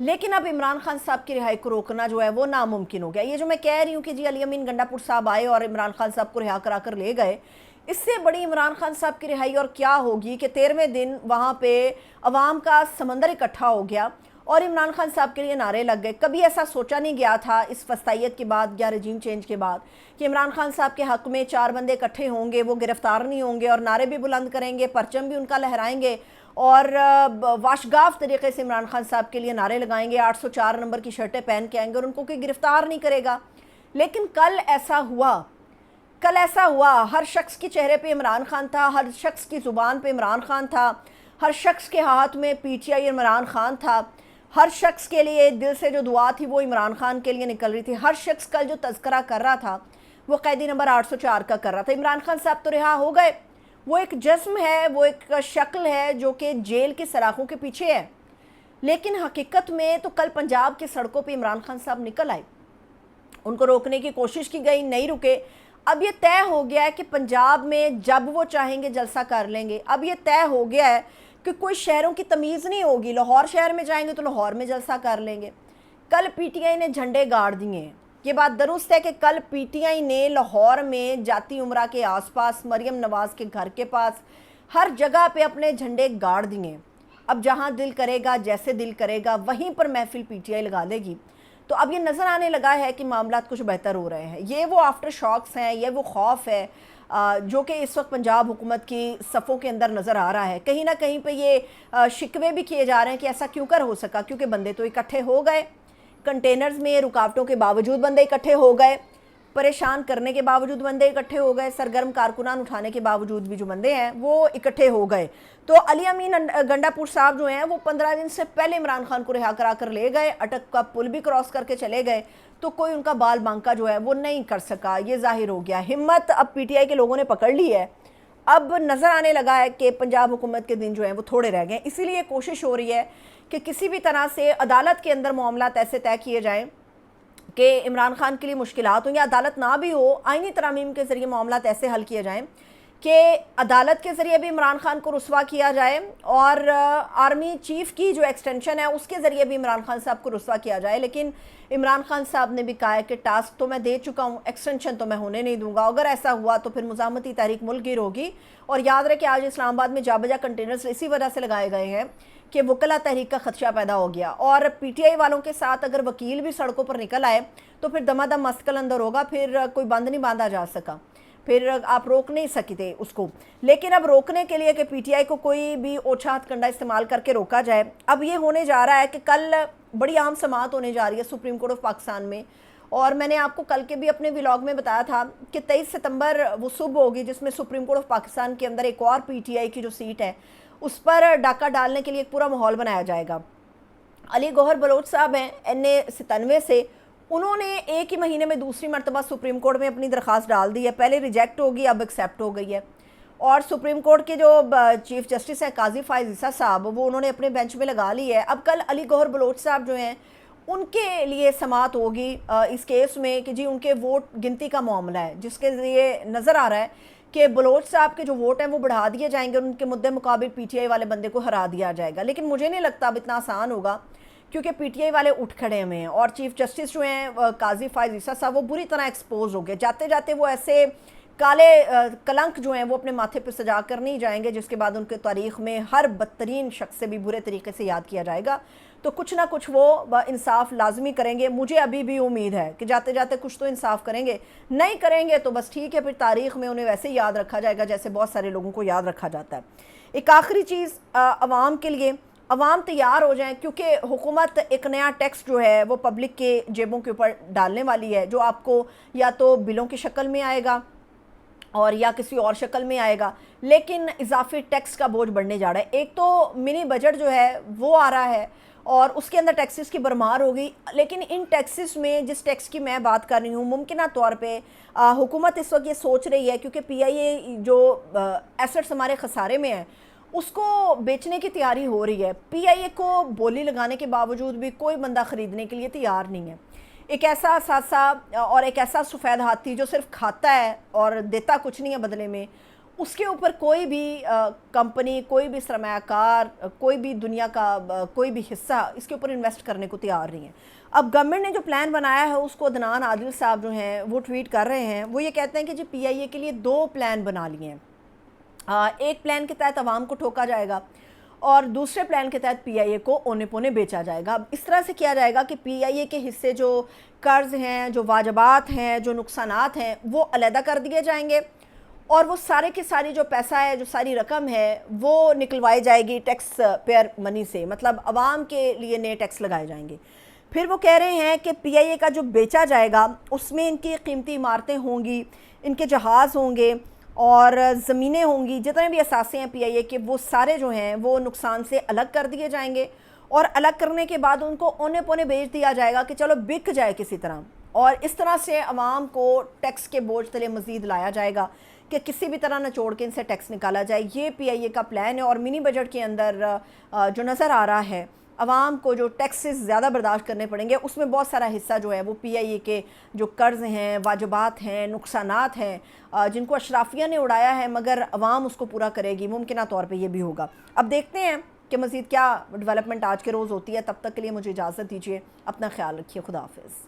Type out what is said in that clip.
لیکن اب عمران خان صاحب کی رہائی کو روکنا جو ہے وہ ناممکن ہو گیا. یہ جو میں کہہ رہی ہوں کہ جی علی امین گنڈاپور صاحب آئے اور عمران خان صاحب کو رہا کرا کر لے گئے, اس سے بڑی عمران خان صاحب کی رہائی اور کیا ہوگی کہ 13ویں دن وہاں پہ عوام کا سمندر اکٹھا ہو گیا اور عمران خان صاحب کے لیے نعرے لگ گئے. کبھی ایسا سوچا نہیں گیا تھا اس وسطیت کے بعد یا رجیم چینج کے بعد کہ عمران خان صاحب کے حق میں 4 بندے اکٹھے ہوں گے, وہ گرفتار نہیں ہوں گے اور نعرے بھی بلند کریں گے, پرچم بھی ان کا لہرائیں گے اور واشگاف طریقے سے عمران خان صاحب کے لیے نعرے لگائیں گے, 804 نمبر کی شرٹیں پہن کے آئیں گے اور ان کو کوئی گرفتار نہیں کرے گا. لیکن کل ایسا ہوا, ہر شخص کے چہرے پہ عمران خان تھا, ہر شخص کی زبان پہ عمران خان تھا, ہر شخص کے ہاتھ میں P T I Imran Khan تھا, ہر شخص کے لیے دل سے جو دعا تھی وہ عمران خان کے لیے نکل رہی تھی. ہر شخص کل جو تذکرہ کر رہا تھا وہ قیدی نمبر 804 کا کر رہا تھا. عمران خان صاحب تو رہا ہو گئے, وہ ایک جسم ہے, وہ ایک شکل ہے جو کہ جیل کے سلاخوں کے پیچھے ہے, لیکن حقیقت میں تو کل پنجاب کی سڑکوں پہ عمران خان صاحب نکل آئے. ان کو روکنے کی کوشش کی گئی, نہیں رکے. اب یہ طے ہو گیا ہے کہ پنجاب میں جب وہ چاہیں گے جلسہ کر لیں گے. اب یہ طے ہو گیا ہے کہ کوئی شہروں کی تمیز نہیں ہوگی, لاہور شہر میں جائیں گے تو لاہور میں جلسہ کر لیں گے. کل پی ٹی آئی نے جھنڈے گاڑ دیے ہیں, یہ بات درست ہے کہ کل پی ٹی آئی نے لاہور میں جاتی عمرہ کے آس پاس, مریم نواز کے گھر کے پاس, ہر جگہ پہ اپنے جھنڈے گاڑ دیے ہیں. اب جہاں دل کرے گا, جیسے دل کرے گا, وہیں پر محفل پی ٹی آئی لگا لے گی. تو اب یہ نظر آنے لگا ہے کہ معاملات کچھ بہتر ہو رہے ہیں. یہ وہ آفٹر شاکس ہیں, یہ وہ خوف ہے جو کہ اس وقت پنجاب حکومت کی صفوں کے اندر نظر آ رہا ہے. کہیں نہ کہیں پہ یہ شکوے بھی کیے جا رہے ہیں کہ ایسا کیوں کر ہو سکا, کیونکہ بندے تو اکٹھے ہو گئے, کنٹینرز میں رکاوٹوں کے باوجود بندے اکٹھے ہو گئے, پریشان کرنے کے باوجود بندے اکٹھے ہو گئے, سرگرم کارکنان اٹھانے کے باوجود بھی جو بندے ہیں وہ اکٹھے ہو گئے. تو علی امین گنڈاپور صاحب جو ہیں وہ 15 دن سے پہلے عمران خان کو رہا کرا کر لے گئے, اٹک کا پل بھی کراس کر کے چلے گئے, تو کوئی ان کا بال بانکا جو ہے وہ نہیں کر سکا. یہ ظاہر ہو گیا, ہمت اب پی ٹی آئی کے لوگوں نے پکڑ لی ہے. اب نظر آنے لگا ہے کہ پنجاب حکومت کے دن جو ہیں وہ تھوڑے رہ گئے. اسی لیے کوشش ہو رہی ہے کہ کسی بھی طرح سے عدالت کے اندر معاملات ایسے طے کیے جائیں کہ عمران خان کے لیے مشکلات ہوں, یا عدالت نہ بھی ہو, آئینی ترامیم کے ذریعے معاملات ایسے حل کیے جائیں کہ عدالت کے ذریعے بھی عمران خان کو رسوا کیا جائے اور آرمی چیف کی جو ایکسٹینشن ہے اس کے ذریعے بھی عمران خان صاحب کو رسوا کیا جائے. لیکن عمران خان صاحب نے بھی کہا ہے کہ ٹاسک تو میں دے چکا ہوں, ایکسٹینشن تو میں ہونے نہیں دوں گا. اگر ایسا ہوا تو پھر مزاحمتی تحریک ملک گیر ہوگی. اور یاد رہے کہ آج اسلام آباد میں جا بجا کنٹینرز اسی وجہ سے لگائے گئے ہیں کہ وکلا تحریک کا خدشہ پیدا ہو گیا, اور پی ٹی آئی والوں کے ساتھ اگر وکیل بھی سڑکوں پر نکل آئے تو پھر دما دم مستقل اندر ہوگا, پھر کوئی بند نہیں باندھا جا سکا, پھر آپ روک نہیں سکتے اس کو. لیکن اب روکنے کے لیے کہ پی ٹی آئی کو کوئی بھی اوچھا ہتھ کنڈا استعمال کر کے روکا جائے, اب یہ ہونے جا رہا ہے کہ کل بڑی عام سماعت ہونے جا رہی ہے سپریم کورٹ آف پاکستان میں. اور میں نے آپ کو کل کے بھی اپنے ولاگ میں بتایا تھا کہ 23 ستمبر وہ صبح ہوگی جس میں سپریم کورٹ آف پاکستان کے اندر ایک اور پی ٹی آئی کی جو سیٹ ہے اس پر ڈاکہ ڈالنے کے لیے ایک پورا ماحول بنایا جائے گا. علی گوہر بلوچ صاحب ہیں NA97 سے, انہوں نے ایک ہی مہینے میں دوسری مرتبہ سپریم کورٹ میں اپنی درخواست ڈال دی ہے. پہلے ریجیکٹ ہوگی, اب ایکسیپٹ ہو گئی ہے. اور سپریم کورٹ کے جو چیف جسٹس ہیں قاضی فائز عیسیٰ صاحب, وہ انہوں نے اپنے بینچ میں لگا لی ہے. اب کل علی گوہر بلوچ صاحب جو ہیں ان کے لیے سماعت ہوگی اس کیس میں کہ جی ان کے ووٹ گنتی کا معاملہ ہے, جس کے ذریعے نظر آ رہا ہے کہ بلوچ صاحب کے جو ووٹ ہیں وہ بڑھا دیے جائیں گے اور ان کے مدے مقابل پی ٹی آئی والے بندے کو ہرا دیا جائے گا. لیکن مجھے نہیں لگتا اب اتنا آسان ہوگا, کیونکہ پی ٹی آئی والے اٹھ کھڑے ہوئے ہیں اور چیف جسٹس جو ہیں قاضی فائز عیسیٰ صاحب وہ بری طرح ایکسپوز ہو گئے. جاتے جاتے وہ ایسے کالے کلنک جو ہیں وہ اپنے ماتھے پہ سجا کر نہیں جائیں گے جس کے بعد ان کے تاریخ میں ہر بدترین شخص سے بھی برے طریقے سے یاد کیا جائے گا. تو کچھ نہ کچھ وہ انصاف لازمی کریں گے. مجھے ابھی بھی امید ہے کہ جاتے جاتے کچھ تو انصاف کریں گے, نہیں کریں گے تو بس ٹھیک ہے, پھر تاریخ میں انہیں ویسے ہی یاد رکھا جائے گا جیسے بہت سارے لوگوں کو یاد رکھا جاتا ہے. ایک آخری چیز عوام کے لیے, عوام تیار ہو جائیں کیونکہ حکومت ایک نیا ٹیکس جو ہے وہ پبلک کے جیبوں کے اوپر ڈالنے والی ہے, جو آپ کو یا تو بلوں کی شکل میں آئے گا اور یا کسی اور شکل میں آئے گا, لیکن اضافی ٹیکس کا بوجھ بڑھنے جا رہا ہے. ایک تو منی بجٹ جو ہے وہ آ رہا ہے اور اس کے اندر ٹیکسز کی بھرمار ہوگی, لیکن ان ٹیکسز میں جس ٹیکس کی میں بات کر رہی ہوں ممکنہ طور پہ حکومت اس وقت یہ سوچ رہی ہے, کیونکہ پی آئی اے جو ایسٹس ہمارے خسارے میں ہیں اس کو بیچنے کی تیاری ہو رہی ہے. پی آئی اے کو بولی لگانے کے باوجود بھی کوئی بندہ خریدنے کے لیے تیار نہیں ہے. ایک ایسا اثاثہ اور ایک ایسا سفید ہاتھی جو صرف کھاتا ہے اور دیتا کچھ نہیں ہے بدلے میں, اس کے اوپر کوئی بھی کمپنی، کوئی بھی سرمایہ کار، کوئی بھی دنیا کا کوئی بھی حصہ اس کے اوپر انویسٹ کرنے کو تیار نہیں ہے۔ اب گورنمنٹ نے جو پلان بنایا ہے اس کو عدنان عادل صاحب جو ہیں وہ ٹویٹ کر رہے ہیں، وہ یہ کہتے ہیں کہ جی پی آئی اے کے لیے 2 پلان بنا لیے ہیں۔ ایک پلان کے تحت عوام کو ٹھوکا جائے گا اور دوسرے پلان کے تحت پی آئی اے کو اونے پونے بیچا جائے گا۔ اب اس طرح سے کیا جائے گا کہ پی آئی اے کے حصے جو قرض ہیں، جو واجبات ہیں، جو نقصانات ہیں، وہ علیحدہ کر دیے جائیں گے، اور وہ سارے کی ساری جو پیسہ ہے، جو ساری رقم ہے، وہ نکلوائی جائے گی ٹیکس پیئر منی سے، مطلب عوام کے لیے نئے ٹیکس لگائے جائیں گے۔ پھر وہ کہہ رہے ہیں کہ پی آئی اے کا جو بیچا جائے گا اس میں ان کی قیمتی عمارتیں ہوں گی، ان کے جہاز ہوں گے اور زمینیں ہوں گی، جتنے بھی اثاثے ہیں پی آئی اے کے، وہ سارے جو ہیں وہ نقصان سے الگ کر دیے جائیں گے، اور الگ کرنے کے بعد ان کو اونے پونے بیچ دیا جائے گا کہ چلو بک جائے کسی طرح، اور اس طرح سے عوام کو ٹیکس کے بوجھ تلے مزید لایا جائے گا کہ کسی بھی طرح نہ چھوڑ کے ان سے ٹیکس نکالا جائے۔ یہ پی آئی اے کا پلان ہے، اور منی بجٹ کے اندر جو نظر آ رہا ہے عوام کو جو ٹیکسز زیادہ برداشت کرنے پڑیں گے، اس میں بہت سارا حصہ جو ہے وہ پی آئی اے کے جو قرض ہیں، واجبات ہیں، نقصانات ہیں، جن کو اشرافیہ نے اڑایا ہے مگر عوام اس کو پورا کرے گی، ممکنہ طور پہ یہ بھی ہوگا۔ اب دیکھتے ہیں کہ مزید کیا ڈیولپمنٹ آج کے روز ہوتی ہے۔ تب تک کے لیے مجھے اجازت دیجیے، اپنا خیال رکھیے، خدا حافظ۔